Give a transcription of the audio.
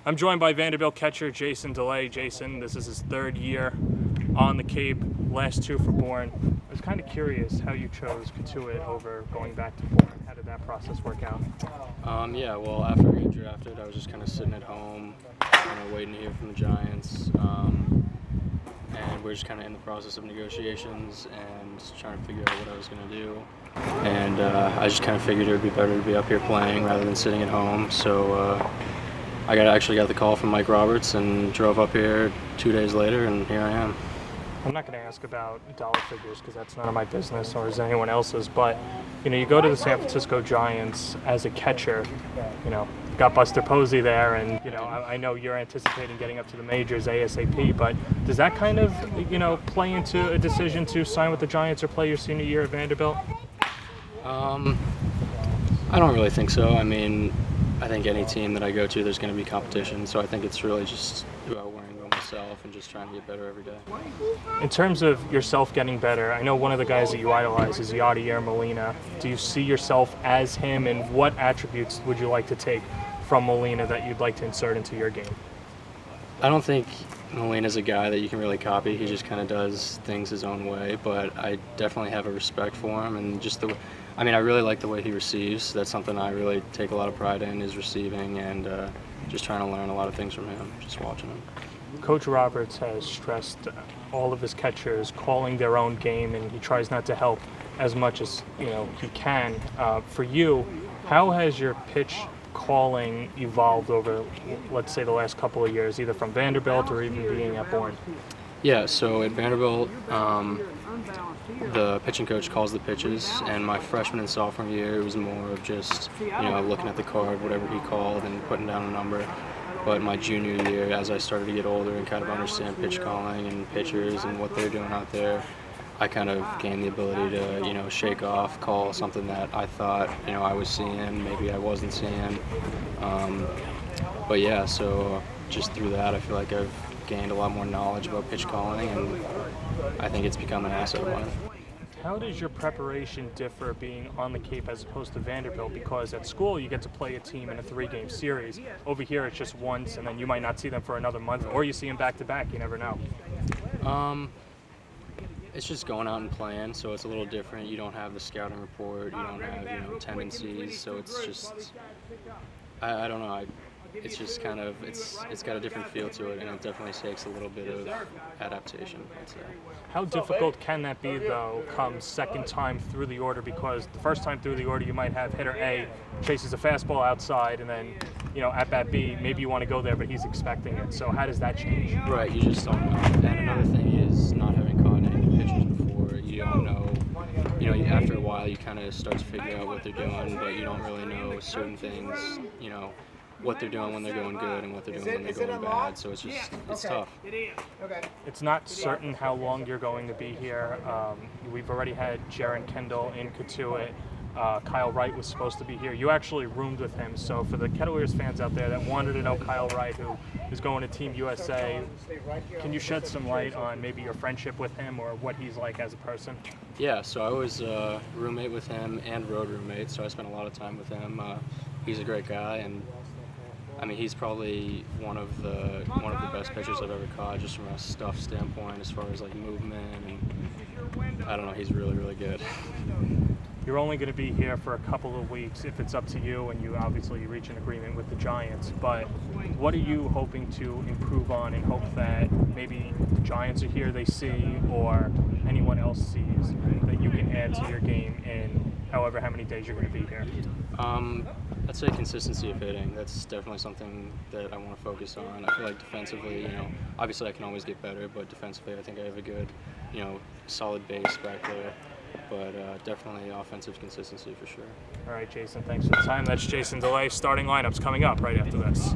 I'm joined by Vanderbilt catcher Jason DeLay. Jason, this is his third year on the Cape, last two for Bourne. I was kind of curious how you chose Cotuit over going back to Bourne. How did that process work out? Yeah, well, after I got drafted, I was just kind of sitting at home, waiting to hear from the Giants. And we're just kind of in the process of negotiations and just trying to figure out what I was going to do. And I just kind of figured it would be better to be up here playing rather than sitting at home. So I actually got the call from Mike Roberts and drove up here 2 days later, and here I am. I'm not going to ask about dollar figures because that's none of my business or is anyone else's, but you go to the San Francisco Giants as a catcher, got Buster Posey there, and I know you're anticipating getting up to the majors ASAP, but does that kind of play into a decision to sign with the Giants or play your senior year at Vanderbilt? I don't really think so. I mean, I think any team that I go to, there's going to be competition, so I think it's really just about worrying about myself and just trying to get better every day. In terms of yourself getting better, I know one of the guys that you idolize is Yadier Molina. Do you see yourself as him, and what attributes would you like to take from Molina that you'd like to insert into your game? I don't think Molina's a guy that you can really copy. He just kind of does things his own way, but I definitely have a respect for him, and just I really like the way he receives. That's something I really take a lot of pride in, is receiving, and just trying to learn a lot of things from him, just watching him. Coach Roberts has stressed all of his catchers calling their own game, and he tries not to help as much as he can. For you, how has your pitch calling evolved over, let's say, the last couple of years, either from Vanderbilt or even being at Bourne? Yeah, so at Vanderbilt, the pitching coach calls the pitches, and my freshman and sophomore year, it was more of just, looking at the card, whatever he called, and putting down a number. But my junior year, as I started to get older and kind of understand pitch calling and pitchers and what they're doing out there, I kind of gained the ability to, shake off, call something that I thought, I was seeing, maybe I wasn't seeing. But yeah, so just through that, I feel like I've gained a lot more knowledge about pitch calling, and I think it's become an asset of mine. How does your preparation differ being on the Cape as opposed to Vanderbilt? Because at school you get to play a team in a 3-game series. Over here it's just once, and then you might not see them for another month, or you see them back-to-back. You never know. It's just going out and playing, so it's a little different. You don't have the scouting report, you don't have tendencies, so it's just I don't know. It's just kind of it's got a different feel to it, and it definitely takes a little bit of adaptation, I'd say. How difficult can that be, though, come second time through the order? Because the first time through the order, you might have hitter A chases a fastball outside, and then at bat B, maybe you want to go there, but he's expecting it. So how does that change? Right, you just don't know. And another thing is not having caught any pitchers before. You don't know. After a while, you kind of start to figure out what they're doing, but you don't really know certain things. What they're doing when they're going good and what they're doing when they're going bad. So it's tough. It's not certain how long you're going to be here. We've already had Jaron Kendall in Cotuit. Kyle Wright was supposed to be here. You actually roomed with him. So for the Kettleers fans out there that wanted to know Kyle Wright, who is going to Team USA, can you shed some light on maybe your friendship with him or what he's like as a person? Yeah, so I was a roommate with him and road roommate, so I spent a lot of time with him. He's a great guy, and he's probably one of the best pitchers I've ever caught, just from a stuff standpoint, as far as movement, and I don't know, he's really, really good. You're only going to be here for a couple of weeks if it's up to you, and you obviously reach an agreement with the Giants, but what are you hoping to improve on and hope that maybe the Giants are here, they see, or anyone else sees that you can add to your game in how many days you're going to be here? I'd say consistency of hitting. That's definitely something that I want to focus on. I feel like defensively, obviously I can always get better, but defensively I think I have a good, solid base back there. But definitely offensive consistency for sure. All right, Jason, thanks for the time. That's Jason DeLay. Starting lineups coming up right after this.